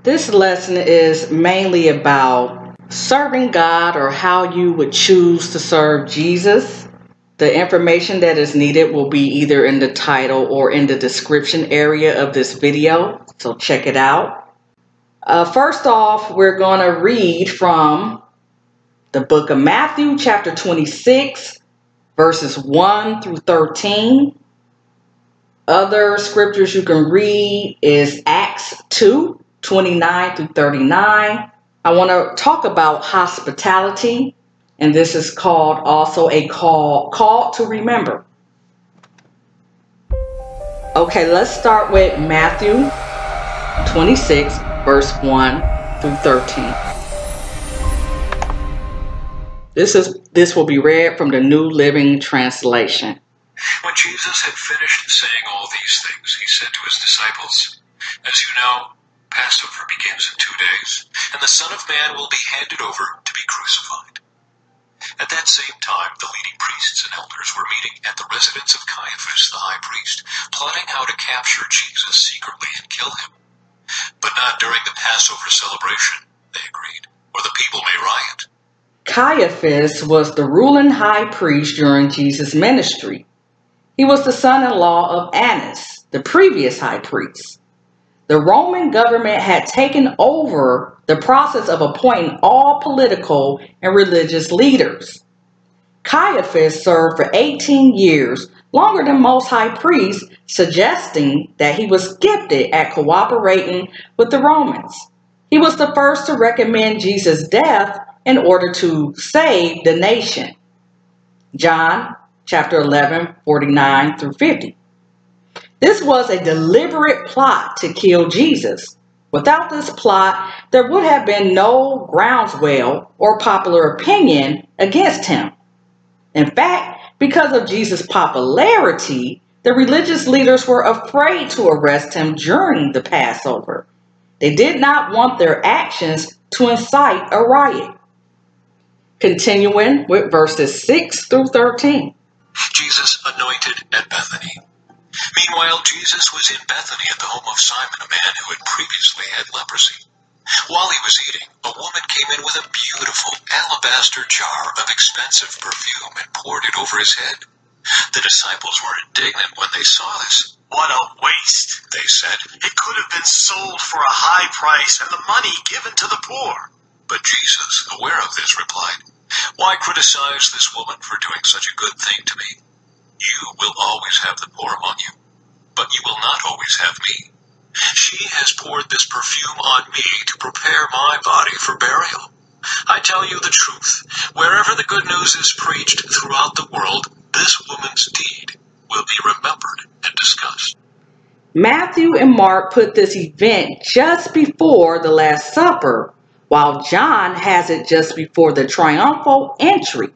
This lesson is mainly about serving God or how you would choose to serve Jesus. The information that is needed will be either in the title or in the description area of this video, so check it out. First off, we're going to read from the book of Matthew, chapter 26, verses 1 through 13. Other scriptures you can read is Acts 2, 29 through 39. I want to talk about hospitality, and this is called also a call to remember. Okay, let's start with Matthew 26, verse 1 through 13. This will be read from the New Living Translation. When Jesus had finished saying all these things, he said to his disciples, "As you know, Passover begins in 2 days, and the Son of Man will be handed over to be crucified." At that same time, the leading priests and elders were meeting at the residence of Caiaphas, the high priest, plotting how to capture Jesus secretly and kill him. But not during the Passover celebration, they agreed, or the people may riot. Caiaphas was the ruling high priest during Jesus' ministry. He was the son-in-law of Annas, the previous high priest. The Roman government had taken over the process of appointing all political and religious leaders. Caiaphas served for 18 years, longer than most high priests, suggesting that he was gifted at cooperating with the Romans. He was the first to recommend Jesus' death in order to save the nation. John chapter 11, 49 through 50. This was a deliberate plot to kill Jesus. Without this plot, there would have been no groundswell or popular opinion against him. In fact, because of Jesus' popularity, the religious leaders were afraid to arrest him during the Passover. They did not want their actions to incite a riot. Continuing with verses 6 through 13. Jesus anointed at Bethany. Meanwhile, Jesus was in Bethany at the home of Simon, a man who had previously had leprosy. While he was eating, a woman came in with a beautiful alabaster jar of expensive perfume and poured it over his head. The disciples were indignant when they saw this. "What a waste," they said. "It could have been sold for a high price and the money given to the poor." But Jesus, aware of this, replied, "Why criticize this woman for doing such a good thing to me? You will always have the poor among you, but you will not always have me. She has poured this perfume on me to prepare my body for burial. I tell you the truth, wherever the good news is preached throughout the world, this woman's deed will be remembered and discussed." Matthew and Mark put this event just before the Last Supper, while John has it just before the triumphal entry.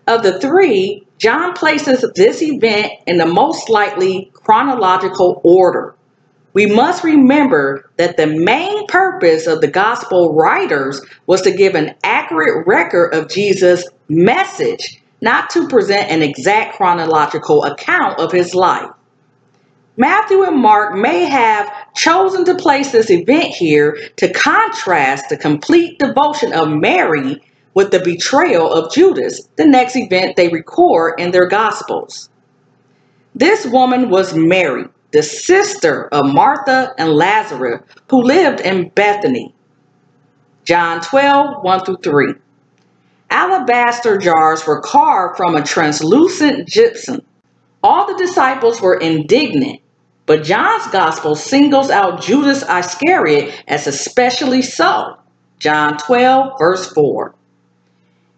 Of the three, John places this event in the most likely chronological order. We must remember that the main purpose of the gospel writers was to give an accurate record of Jesus' message, not to present an exact chronological account of his life. Matthew and Mark may have chosen to place this event here to contrast the complete devotion of Mary with the betrayal of Judas, the next event they record in their Gospels. This woman was Mary, the sister of Martha and Lazarus, who lived in Bethany. John 12, 1 through 3. Alabaster jars were carved from a translucent gypsum. All the disciples were indignant, but John's Gospel singles out Judas Iscariot as especially so. John 12, verse 4.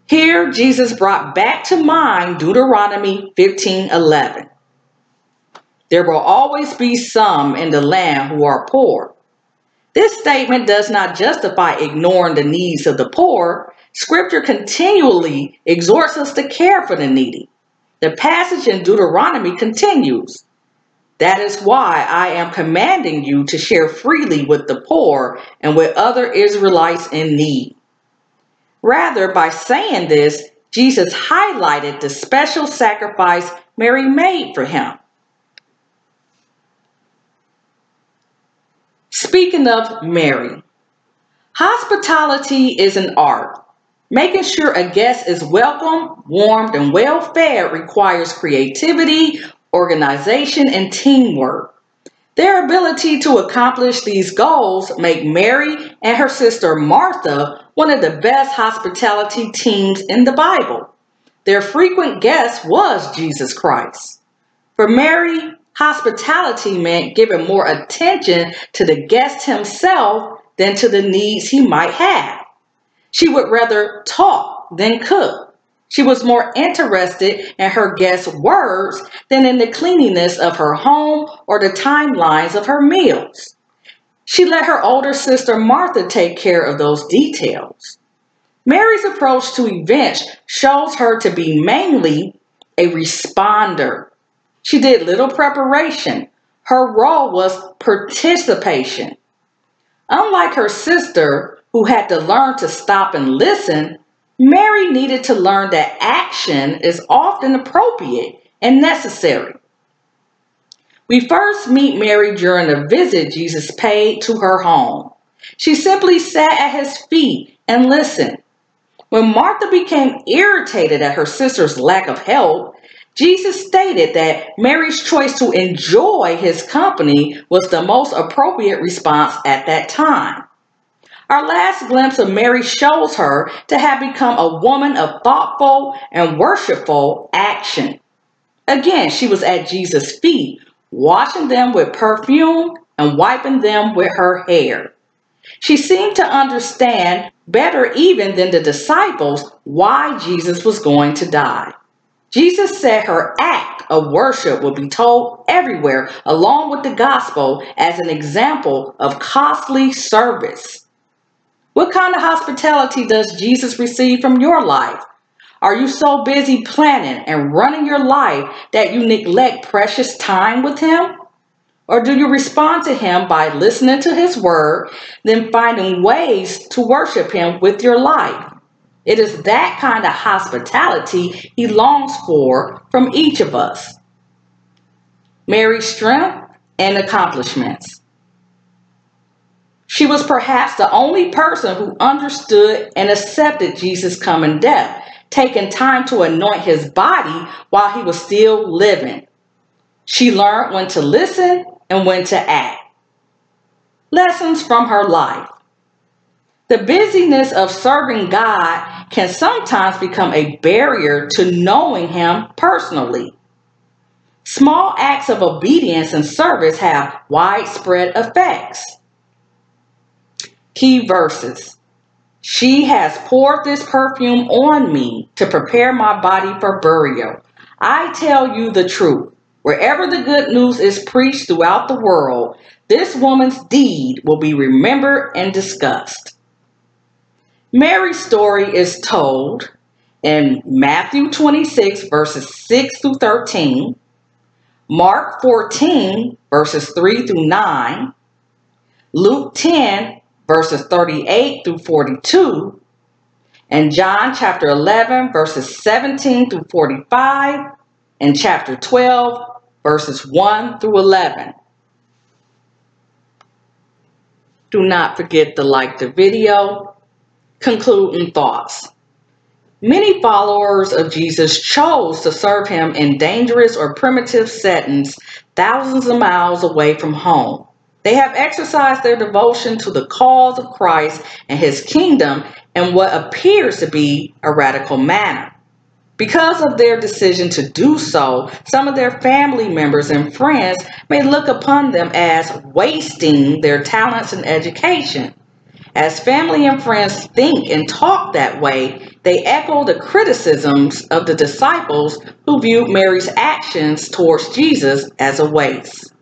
Here, Jesus brought back to mind Deuteronomy 15:11. There will always be some in the land who are poor. This statement does not justify ignoring the needs of the poor. Scripture continually exhorts us to care for the needy. The passage in Deuteronomy continues, "That is why I am commanding you to share freely with the poor and with other Israelites in need." Rather, by saying this, Jesus highlighted the special sacrifice Mary made for him. Speaking of Mary, hospitality is an art. Making sure a guest is welcome, warmed, and well fed requires creativity, organization, and teamwork. Their ability to accomplish these goals make Mary and her sister Martha one of the best hospitality teams in the Bible. Their frequent guest was Jesus Christ. For Mary, hospitality meant giving more attention to the guest himself than to the needs he might have. She would rather talk than cook. She was more interested in her guests' words than in the cleanliness of her home or the timelines of her meals. She let her older sister Martha take care of those details. Mary's approach to events shows her to be mainly a responder. She did little preparation. Her role was participation. Unlike her sister, who had to learn to stop and listen, Mary needed to learn that action is often appropriate and necessary. We first meet Mary during a visit Jesus paid to her home. She simply sat at his feet and listened. When Martha became irritated at her sister's lack of help, Jesus stated that Mary's choice to enjoy his company was the most appropriate response at that time. Our last glimpse of Mary shows her to have become a woman of thoughtful and worshipful action. Again, she was at Jesus' feet, washing them with perfume and wiping them with her hair. She seemed to understand better even than the disciples why Jesus was going to die. Jesus said her act of worship will be told everywhere along with the gospel as an example of costly service. What kind of hospitality does Jesus receive from your life? Are you so busy planning and running your life that you neglect precious time with him? Or do you respond to him by listening to his word, then finding ways to worship him with your life? It is that kind of hospitality he longs for from each of us. Mary's strength and accomplishments. She was perhaps the only person who understood and accepted Jesus' coming death, taking time to anoint his body while he was still living. She learned when to listen and when to act. Lessons from her life. The busyness of serving God can sometimes become a barrier to knowing him personally. Small acts of obedience and service have widespread effects. Key verses. She has poured this perfume on me to prepare my body for burial. I tell you the truth. Wherever the good news is preached throughout the world, this woman's deed will be remembered and discussed. Mary's story is told in Matthew 26, verses 6 through 13, Mark 14, verses 3 through 9, Luke 10, verses 38 through 42, and John chapter 11, verses 17 through 45, and chapter 12, verses 1 through 11. Do not forget to like the video. Concluding thoughts. Many followers of Jesus chose to serve him in dangerous or primitive settings thousands of miles away from home. They have exercised their devotion to the cause of Christ and his kingdom in what appears to be a radical manner. Because of their decision to do so, some of their family members and friends may look upon them as wasting their talents and education. As family and friends think and talk that way, they echo the criticisms of the disciples who viewed Mary's actions towards Jesus as a waste.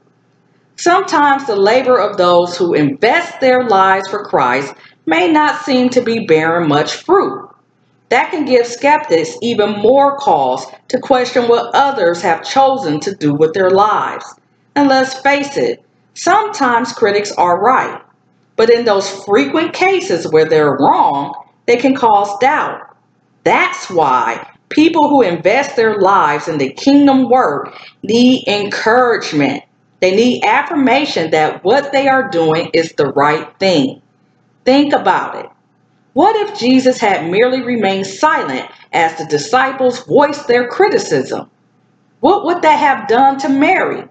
Sometimes the labor of those who invest their lives for Christ may not seem to be bearing much fruit. That can give skeptics even more cause to question what others have chosen to do with their lives. And let's face it, sometimes critics are right. But in those frequent cases where they're wrong, they can cause doubt. That's why people who invest their lives in the kingdom work need encouragement. They need affirmation that what they are doing is the right thing. Think about it. What if Jesus had merely remained silent as the disciples voiced their criticism? What would that have done to Mary?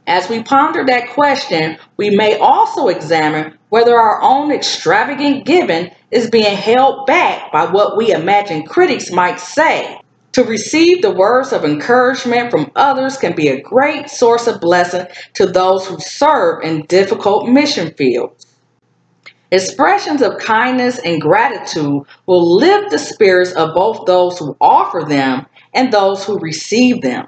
As we ponder that question, we may also examine whether our own extravagant giving is being held back by what we imagine critics might say. To receive the words of encouragement from others can be a great source of blessing to those who serve in difficult mission fields. Expressions of kindness and gratitude will lift the spirits of both those who offer them and those who receive them.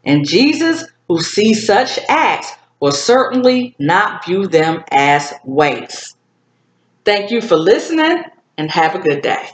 And Jesus, who sees such acts, will certainly not view them as waste. Thank you for listening and have a good day.